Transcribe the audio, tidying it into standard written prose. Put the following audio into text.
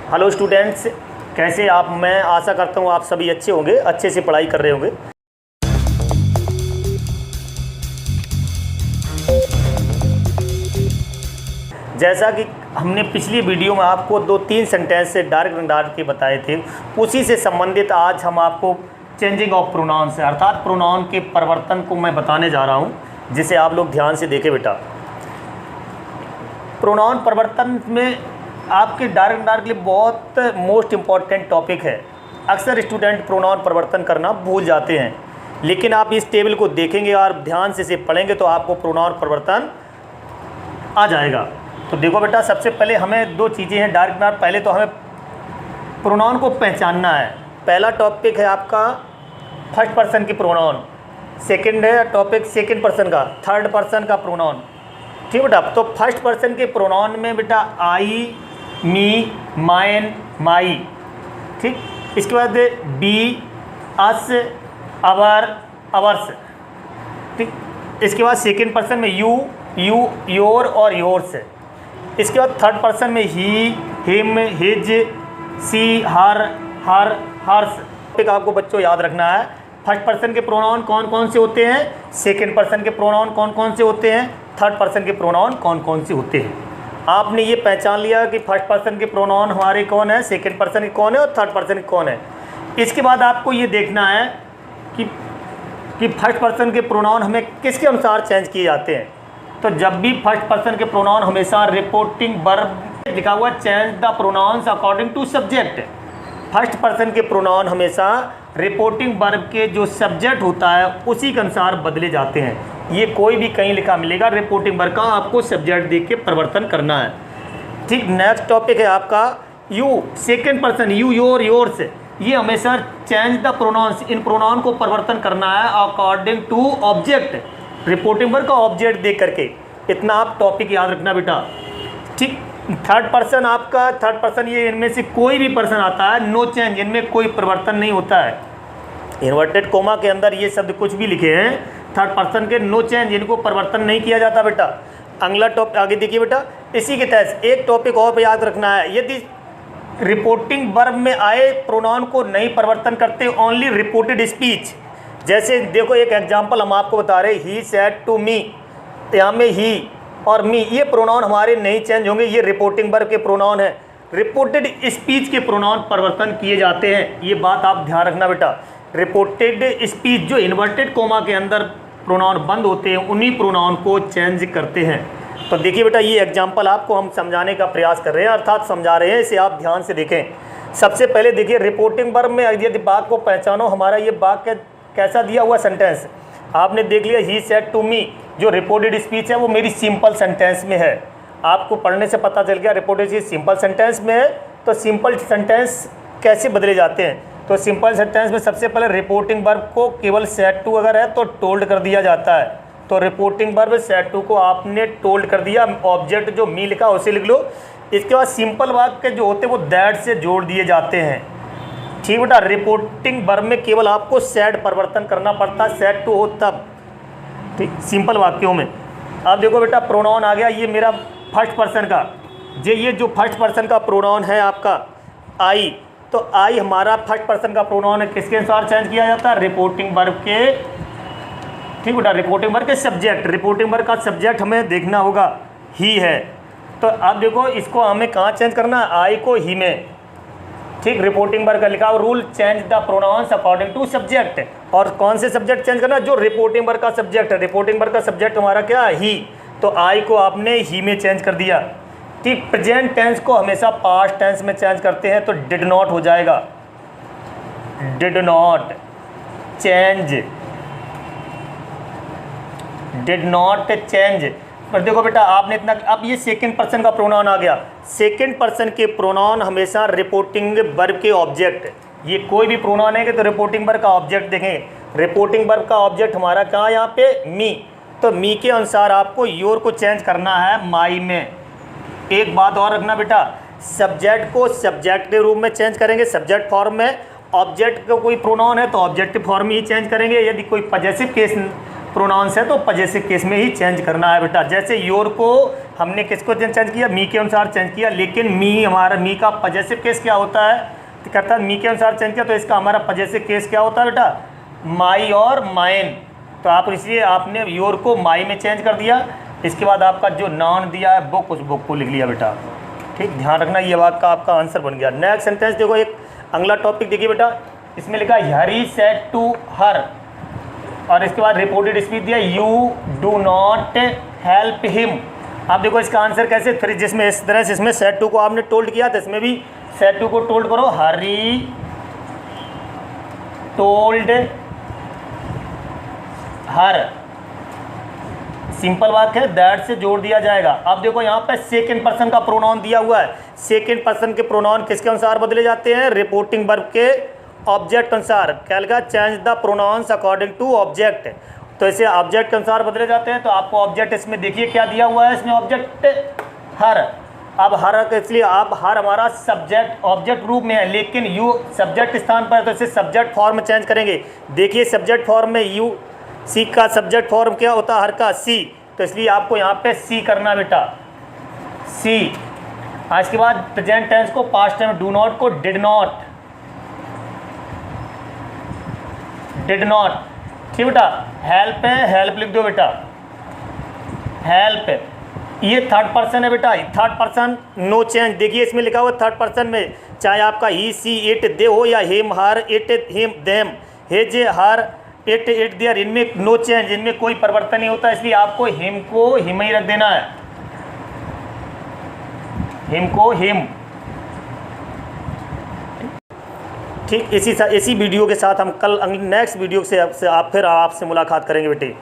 Hello students, कैसे आप? मैं आशा करता हूँ आप सभी अच्छे होंगे, अच्छे से पढ़ाई कर रहे होंगे। जैसा कि हमने पिछली वीडियो में आपको 2-3 सेंटेंस से डार्क के बताए थे, उसी से संबंधित आज हम आपको चेंजिंग ऑफ प्रोनाउंस अर्थात प्रोनाउन के परिवर्तन को मैं बताने जा रहा हूँ, जिसे आप लोग ध्यान से देखें बेटा। प्रोनाउन परिवर्तन में आपके डार्क के लिए बहुत मोस्ट इम्पॉर्टेंट टॉपिक है। अक्सर स्टूडेंट प्रोनाउन परिवर्तन करना भूल जाते हैं, लेकिन आप इस टेबल को देखेंगे और ध्यान से इसे पढ़ेंगे तो आपको प्रोनाउन परिवर्तन आ जाएगा। तो देखो बेटा, सबसे पहले हमें दो चीज़ें हैं डार्क। पहले तो हमें प्रोनाउन को पहचानना है। पहला टॉपिक है आपका फर्स्ट पर्सन की प्रोनाउन, सेकंड है टॉपिक सेकंड पर्सन का, थर्ड पर्सन का प्रोनाउन। ठीक बेटा, तो फर्स्ट पर्सन के प्रोनाउन में बेटा आई, मी, माइन, माई। ठीक, इसके बाद बी, अस, अवर, अवर्स। ठीक, इसके बाद सेकंड पर्सन में यू, यू, योर और योर्स। इसके बाद थर्ड पर्सन में ही, हिम, हिज, सी, हर, हर्स। टॉपिक आपको बच्चों याद रखना है। फर्स्ट पर्सन के प्रोनाउन कौन कौन से होते हैं, सेकंड पर्सन के प्रोनाउन कौन कौन से होते हैं, थर्ड पर्सन के प्रोनाउन कौन कौन से होते हैं। आपने ये पहचान लिया कि फर्स्ट पर्सन के प्रोनाउन हमारे कौन है, सेकंड पर्सन के कौन है और थर्ड पर्सन के कौन है। इसके बाद आपको ये देखना है कि फर्स्ट पर्सन के प्रोनाउन हमें किसके अनुसार चेंज किए जाते हैं। तो जब भी फर्स्ट पर्सन के प्रोनाउन हमेशा रिपोर्टिंग वर्ब लिखा हुआ change the pronouns according to subject. First person के प्रोनाउन हमेशा रिपोर्टिंग वर्ब के जो सब्जेक्ट होता है उसी के अनुसार बदले जाते हैं। ये कोई भी कहीं लिखा मिलेगा, रिपोर्टिंग वर्ब का आपको सब्जेक्ट देख के परिवर्तन करना है। ठीक, नेक्स्ट टॉपिक है आपका you, second person, you, your, yours. ये हमेशा चेंज द प्रोनाउंस, इन प्रोनाउन को परिवर्तन करना है according to object, reporting verb का ऑब्जेक्ट देख करके। इतना आप टॉपिक याद रखना बेटा। ठीक, थर्ड पर्सन आपका, थर्ड पर्सन ये इनमें से कोई भी पर्सन आता है, नो चेंज, इनमें कोई परिवर्तन नहीं होता है। इन्वर्टेड कोमा के अंदर ये शब्द कुछ भी लिखे हैं, थर्ड पर्सन के नो चेंज, इनको परिवर्तन नहीं किया जाता बेटा। अगला टॉपिक आगे देखिए बेटा। इसी के तहत एक टॉपिक और याद रखना है, यदि रिपोर्टिंग वर्ब में आए प्रोनाउन को नहीं परिवर्तन करते, ओनली रिपोर्टेड स्पीच। जैसे देखो एक एग्जांपल हम आपको बता रहे, ही सेड टू मी, यहाँ में ही और मी ये प्रोनाउन हमारे नहीं चेंज होंगे, ये रिपोर्टिंग वर्ब के प्रोनाउन है। रिपोर्टेड स्पीच के प्रोनाउन परिवर्तन किए जाते हैं, ये बात आप ध्यान रखना बेटा। रिपोर्टेड स्पीच जो इन्वर्टेड कोमा के अंदर प्रोनाउन बंद होते हैं, उन्हीं प्रोनाउन को चेंज करते हैं। तो देखिए बेटा, ये एग्जांपल आपको हम समझाने का प्रयास कर रहे हैं, अर्थात समझा रहे हैं, इसे आप ध्यान से देखें। सबसे पहले देखिए रिपोर्टिंग वर्ब में यदि वाक्य को पहचानो, हमारा ये वाक्य कैसा दिया हुआ सेंटेंस आपने देख लिया, ही सेड टू मी, जो रिपोर्टेड स्पीच है वो मेरी सिंपल सेंटेंस में है। आपको पढ़ने से पता चल गया रिपोर्टेड स्पीच सिंपल सेंटेंस में है। तो सिंपल सेंटेंस कैसे बदले जाते हैं, तो सिंपल सेंटेंस में सबसे पहले रिपोर्टिंग वर्ब को केवल सेड टू अगर है तो टोल्ड कर दिया जाता है। तो रिपोर्टिंग वर्ब सेड टू को आपने टोल्ड कर दिया, ऑब्जेक्ट जो मी लिखा उसे लिख लो। इसके बाद सिंपल वाक्य जो होते हैं वो दैट से जोड़ दिए जाते हैं। ठीक बेटा, रिपोर्टिंग वर्ब में केवल आपको सेड परिवर्तन करना पड़ता है, सेड टू हो तब। ठीक, सिंपल वाक्यों में। अब देखो बेटा, प्रोनाउन आ गया, ये मेरा फर्स्ट पर्सन का, ये जो फर्स्ट पर्सन का प्रोनाउन है आपका आई, तो आई हमारा फर्स्ट पर्सन का प्रोनाउन है, किसके अनुसार चेंज किया जाता है, रिपोर्टिंग वर्ब के। ठीक बेटा, रिपोर्टिंग वर्ब के सब्जेक्ट, रिपोर्टिंग वर्ब का सब्जेक्ट हमें देखना होगा, ही है। तो अब देखो इसको हमें कहाँ चेंज करना है, आई को ही में। ठीक, रिपोर्टिंग वर्ब का लिखा हुआ rule, change the pronouns according to subject. और कौन से सब्जेक्ट चेंज करना, जो रिपोर्टिंग वर्ब का सब्जेक्ट है। रिपोर्टिंग वर्ब का सब्जेक्ट हमारा क्या है, ही, तो आई को आपने ही में चेंज कर दिया। ठीक, प्रेजेंट टेंस को हमेशा पास्ट टेंस में चेंज करते हैं, तो डिड नॉट हो जाएगा, did not change, did not change. पर देखो बेटा, आपने इतना, अब ये सेकंड पर्सन का प्रोनाउन आ गया। सेकंड पर्सन के प्रोनाउन हमेशा रिपोर्टिंग वर्ब के ऑब्जेक्ट, ये कोई भी प्रोनाउन है कि तो रिपोर्टिंग वर्ब का ऑब्जेक्ट देखें। रिपोर्टिंग वर्ब का ऑब्जेक्ट हमारा कहाँ, यहाँ पे मी, तो मी के अनुसार आपको योर को चेंज करना है माई में। एक बात और रखना बेटा, सब्जेक्ट को सब्जेक्ट के रूप में चेंज करेंगे, सब्जेक्ट फॉर्म में। ऑब्जेक्ट का कोई प्रोनाउन है तो ऑब्जेक्टिव फॉर्म ही चेंज करेंगे। यदि कोई पॉजेसिव केस प्रोनाउंस है तो पजेसिव केस में ही चेंज करना है बेटा। जैसे योर को हमने किसको चेंज किया, मी के अनुसार चेंज किया, लेकिन मी हमारा मी का पजेसिव केस क्या होता है, तो कहता है मी के अनुसार चेंज किया, तो इसका हमारा पजेसिव केस क्या होता है बेटा, माई और माइन। तो आप इसलिए आपने योर को माई में चेंज कर दिया, इसके बाद आपका जो नाउन दिया है बुक, उस बुक को लिख लिया बेटा। ठीक, ध्यान रखना, ये वाक्य का आपका आंसर बन गया। नेक्स्ट सेंटेंस देखो, एक अगला टॉपिक देखिए बेटा, इसमें लिखा हरी सेड टू हर, और इसके बाद रिपोर्टेड स्पीच दिया you do not help him. आप देखो इसका आंसर कैसे, फिर जिसमें इस तरह से इसमें सेड टू को आपने टोल्ड किया तो इसमें भी सेड टू को टोल्ड करो, हरी टोल्ड हर। सिंपल वाक्य है, दैट से जोड़ दिया जाएगा। अब देखो यहाँ पे सेकंड पर्सन का प्रोनाउन दिया हुआ है। सेकंड पर्सन के प्रोनाउन किसके अनुसार बदले जाते हैं, रिपोर्टिंग वर्ब के ऑब्जेक्ट अनुसार। क्या लिखा, change the pronouns according to object, तो इसे ऑब्जेक्ट के अनुसार बदले जाते हैं। तो आपको ऑब्जेक्ट इसमें देखिए क्या दिया हुआ है, इसमें ऑब्जेक्ट हर। अब हर इसलिए अब हर हमारा सब्जेक्ट ऑब्जेक्ट रूप में है, लेकिन यू सब्जेक्ट स्थान पर है, तो इसे सब्जेक्ट फॉर्म में चेंज करेंगे। देखिए सब्जेक्ट फॉर्म में यू सी का सब्जेक्ट फॉर्म क्या होता है, हर का सी, तो इसलिए आपको यहाँ पे सी करना बेटा, सी। आज के बाद प्रेजेंट टेंस को पास्ट टाइम, डू नॉट को डिड नॉट, डिड नॉट। ठीक बेटा, हेल्प है, हेल्प लिख दो बेटा, हेल्प। ये थर्ड पर्सन है बेटा, थर्ड पर्सन नो चेंज। देखिए इसमें लिखा हुआ थर्ड पर्सन में, चाहे आपका ही सी इट दे हो या him her it him them his her it their, इनमें नो चेंज, इनमें कोई परिवर्तन नहीं होता, इसलिए आपको हिम को हिम ही रख देना है, हिम को हिम। ठीक, इसी वीडियो के साथ हम कल नेक्स्ट वीडियो से फिर आपसे मुलाकात करेंगे बेटे।